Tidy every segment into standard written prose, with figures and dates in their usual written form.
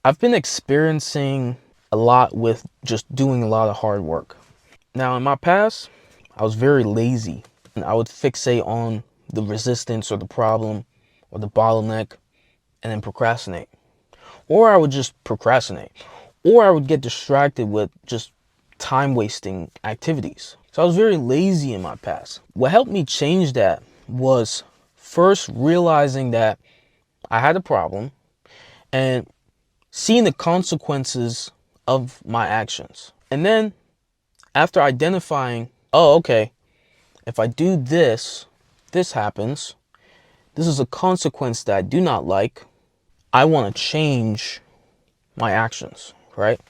I've been experiencing a lot with just doing a lot of hard work. Now, in my past, I was very lazy and I would fixate on the resistance or the problem or the bottleneck and then procrastinate. Or I would just procrastinate. Or I would get distracted with just time wasting activities. So I was very lazy in my past. What helped me change that was first realizing that I had a problem and seeing the consequences of my actions. And then after identifying, oh, okay, if I do this, this happens. This is a consequence that I do not like. I want to change my actions, right?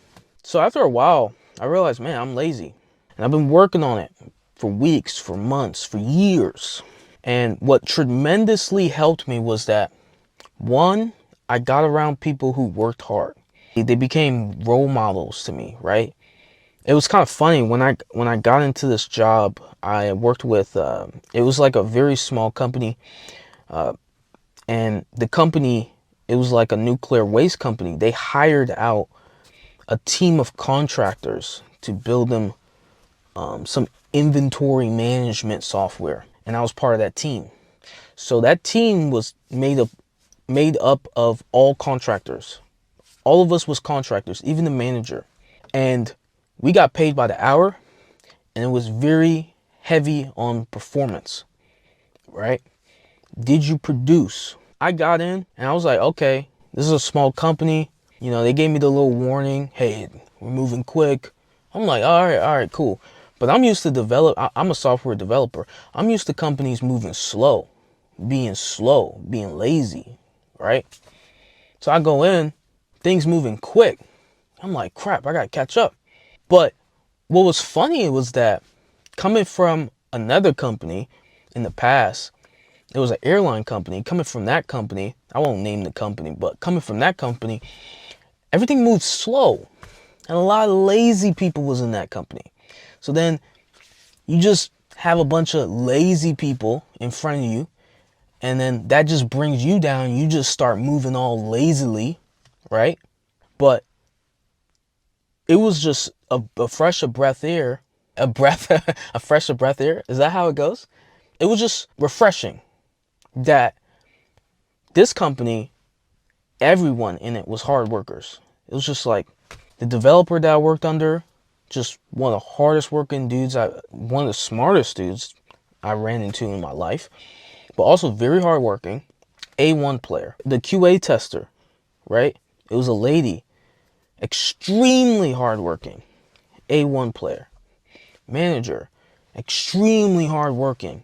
So after a while, I realized, man, I'm lazy. And I've been working on it for weeks, for months, for years. And what tremendously helped me was that, one, I got around people who worked hard. They became role models to me, right? It was kind of funny when I got into this job. I worked with it was like a very small company, and the company, it was like a nuclear waste company. They hired out a team of contractors to build them some inventory management software, and I was part of that team. So that team was made up of all contractors. All of us was contractors, even the manager. And we got paid by the hour, and it was very heavy on performance, right? Did you produce? I got in and I was like, okay, this is a small company. You know, they gave me the little warning, hey, we're moving quick. I'm like, all right, cool. But I'm used to I'm a software developer. I'm used to companies moving slow, being lazy, right? So I go in, things moving quick. I'm like, crap, I gotta catch up. But what was funny was that coming from another company in the past, it was an airline company. Coming from that company, I won't name the company, but coming from that company, everything moved slow. And a lot of lazy people was in that company. So then you just have a bunch of lazy people in front of you, and then that just brings you down. You just start moving all lazily, right? But it was just a fresh of breath air, a breath, a fresh of breath air. Is that how it goes? It was just refreshing that this company, everyone in it was hard workers. It was just like the developer that I worked under, just one of the hardest working dudes, one of the smartest dudes I ran into in my life, but also very hardworking, A1 player. The QA tester, right? It was a lady, extremely hardworking, A1 player. Manager, extremely hardworking,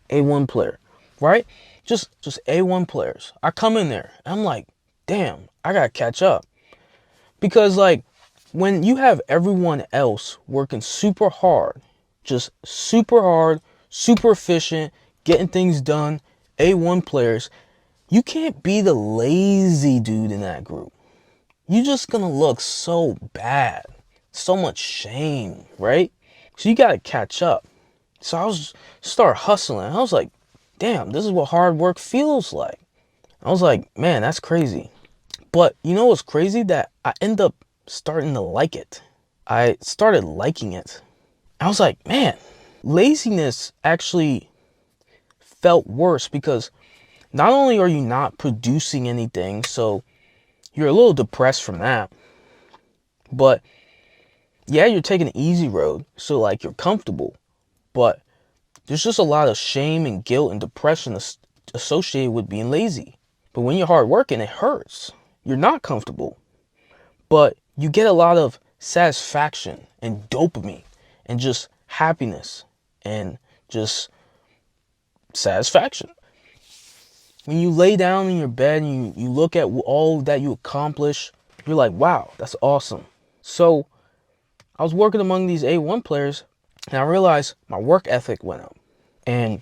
A1 player, right? Just A1 players. I come in there, I'm like, damn, I gotta catch up. Because like when you have everyone else working super hard, just super hard, super efficient, getting things done, A1 players, you can't be the lazy dude in that group. You're just gonna look so bad. So much shame, right? So you gotta catch up. So start hustling. I was like, damn, this is what hard work feels like. I was like, man, that's crazy. But you know what's crazy? That I end up starting to like it. I started liking it. I was like, man, laziness actually felt worse because not only are you not producing anything, so you're a little depressed from that, but yeah, you're taking an easy road, so like you're comfortable, but there's just a lot of shame and guilt and depression associated with being lazy. But when you're hardworking, it hurts. You're not comfortable, but you get a lot of satisfaction and dopamine and just happiness and just satisfaction. When you lay down in your bed and you look at all that you accomplish, you're like, wow, that's awesome. So I was working among these A1 players and I realized my work ethic went up. And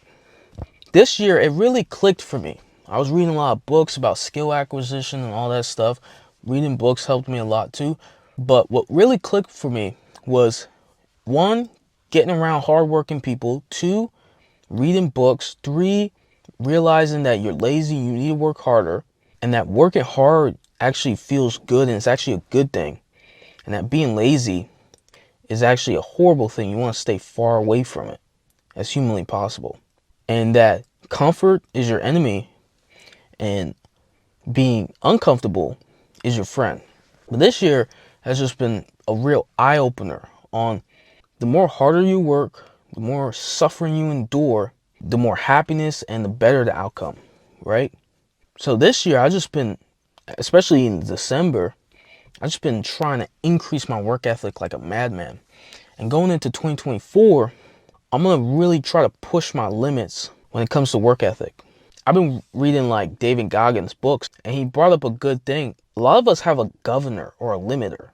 this year, it really clicked for me. I was reading a lot of books about skill acquisition and all that stuff. Reading books helped me a lot too. But what really clicked for me was, one, getting around hardworking people. Two, reading books. Three, realizing that you're lazy, you need to work harder. And that working hard actually feels good and it's actually a good thing. And that being lazy is actually a horrible thing. You want to stay far away from it as humanly possible. And that comfort is your enemy and being uncomfortable is your friend. But this year has just been a real eye-opener on the more harder you work, the more suffering you endure, the more happiness and the better the outcome, right? So this year, I just been, especially in December, I just been trying to increase my work ethic like a madman. And going into 2024, I'm going to really try to push my limits when it comes to work ethic. I've been reading like David Goggins' books, and he brought up a good thing. A lot of us have a governor or a limiter.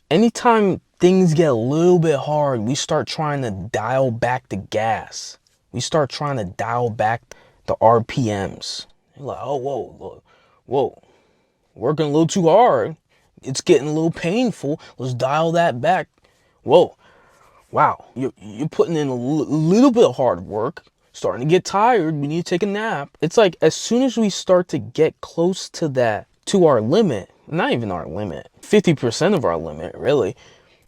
Anytime things get a little bit hard, we start trying to dial back the gas. We start trying to dial back the RPMs. You're like, oh, whoa, working a little too hard. It's getting a little painful. Let's dial that back. Whoa, wow, you're putting in a little bit of hard work. Starting to get tired. We need to take a nap. It's like as soon as we start to get close to that, to our limit, not even our limit, 50% of our limit, really.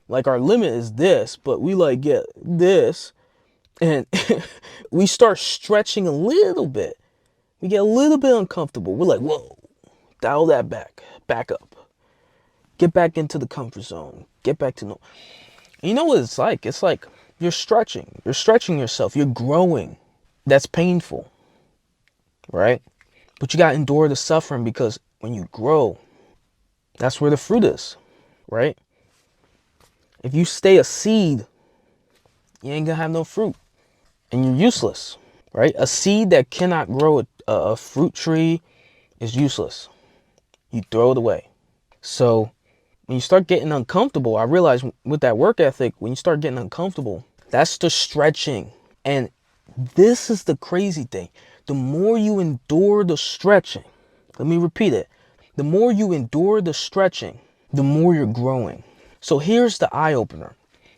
Like our limit is this, but we like get this and we start stretching a little bit. We get a little bit uncomfortable. We're like, whoa, dial that back up. Get back into the comfort zone. Get back to no. You know what it's like? It's like you're stretching yourself. You're growing. That's painful, right? But you got to endure the suffering because when you grow, that's where the fruit is, right? If you stay a seed, you ain't gonna have no fruit and you're useless, right? A seed that cannot grow a fruit tree is useless. You throw it away. So when you start getting uncomfortable, I realize with that work ethic, when you start getting uncomfortable, that's the stretching. And this is the crazy thing. The more you endure the stretching, let me repeat it. The more you endure the stretching, the more you're growing. So here's the eye opener.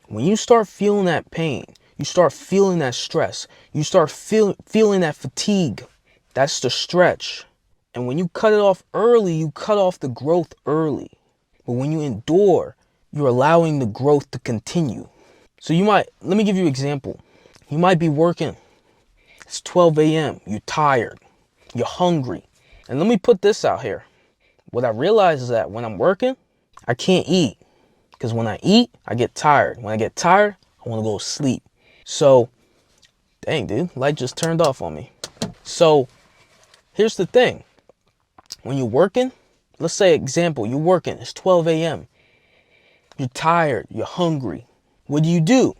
When you start feeling that pain, you start feeling that stress, you start feeling that fatigue, that's the stretch. And when you cut it off early, you cut off the growth early. But when you endure, you're allowing the growth to continue. So let me give you an example. You might be working. It's 12 a.m. You're tired. You're hungry. And let me put this out here. What I realize is that when I'm working, I can't eat. Because when I eat, I get tired. When I get tired, I want to go to sleep. So, dang, dude, light just turned off on me. So, here's the thing. When you're working, let's say example, you're working. It's 12 a.m. You're tired. You're hungry. What do?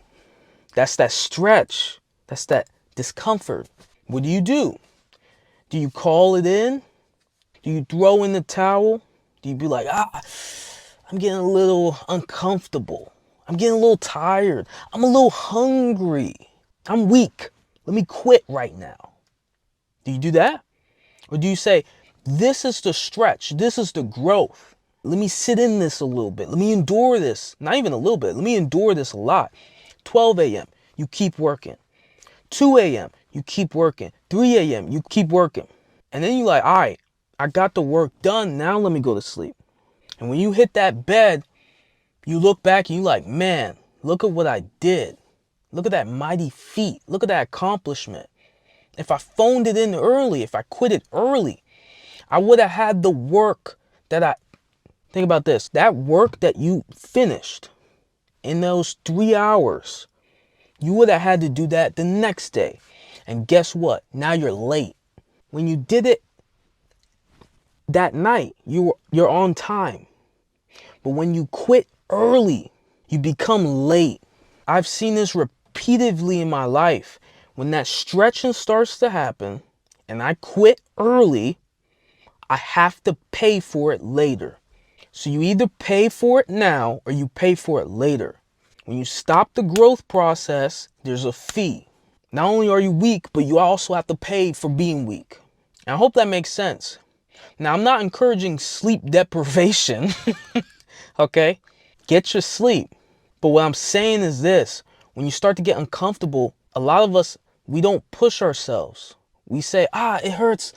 That's that stretch. That's that discomfort. What do? Do you call it in? Do you throw in the towel? Do you be like, I'm getting a little uncomfortable. I'm getting a little tired. I'm a little hungry. I'm weak. Let me quit right now. Do you do that? Or do you say, this is the stretch. This is the growth. Let me sit in this a little bit. Let me endure this. Not even a little bit. Let me endure this a lot. 12 a.m., you keep working. 2 a.m., you keep working. 3 a.m., you keep working. And then you're like, all right, I got the work done. Now let me go to sleep. And when you hit that bed, you look back and you're like, man, look at what I did. Look at that mighty feat. Look at that accomplishment. If I phoned it in early, if I quit it early, I would have had the work think about this, that work that you finished in those 3 hours, you would have had to do that the next day. And guess what? Now you're late. When you did it that night, you're on time. But when you quit early, you become late. I've seen this repeatedly in my life. When that stretching starts to happen and I quit early, I have to pay for it later. So you either pay for it now or you pay for it later. When you stop the growth process, there's a fee. Not only are you weak, but you also have to pay for being weak. And I hope that makes sense. Now, I'm not encouraging sleep deprivation, okay? Get your sleep. But what I'm saying is this. When you start to get uncomfortable, a lot of us, we don't push ourselves. We say, it hurts.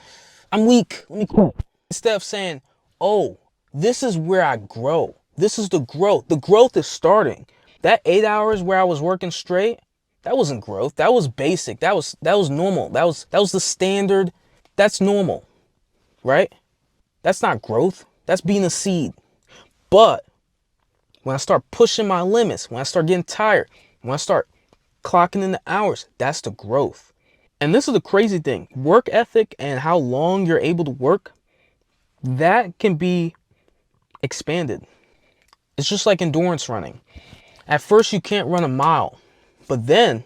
I'm weak. Let me quit. Instead of saying, oh, This is where I grow. This is the growth. The growth is starting. That 8 hours where I was working straight, that wasn't growth. That was basic. That was normal. That was the standard. That's normal, right? That's not growth. That's being a seed. But when I start pushing my limits, when I start getting tired, when I start clocking in the hours, that's the growth. And this is the crazy thing. Work ethic and how long you're able to work, that can be expanded. It's just like endurance running. At first, you can't run a mile. But then,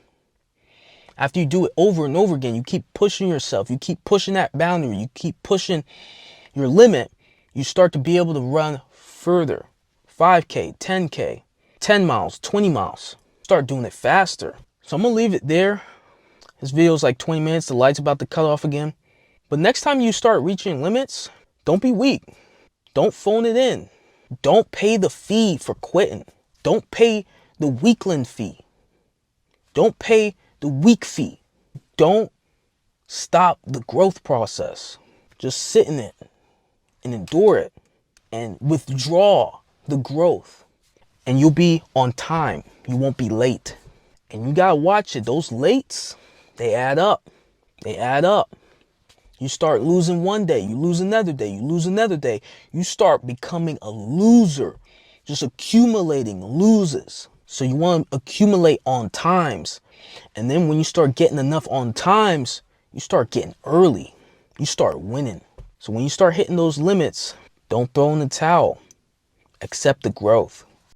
after you do it over and over again, you keep pushing yourself. You keep pushing that boundary. You keep pushing your limit. You start to be able to run further. 5K, 10K, 10 miles, 20 miles. Start doing it faster. So I'm going to leave it there. This video is like 20 minutes. The light's about to cut off again. But next time you start reaching limits, don't be weak. Don't phone it in. Don't pay the fee for quitting. Don't pay the weakling fee. Don't pay the weak fee. Don't stop the growth process. Just sit in it and endure it and withdraw the growth. And you'll be on time. You won't be late. And you gotta watch it. Those lates, they add up. They add up. You start losing one day, you lose another day, you lose another day. You start becoming a loser, just accumulating loses. So you want to accumulate on times. And then when you start getting enough on times, you start getting early. You start winning. So when you start hitting those limits, don't throw in the towel. Accept the growth.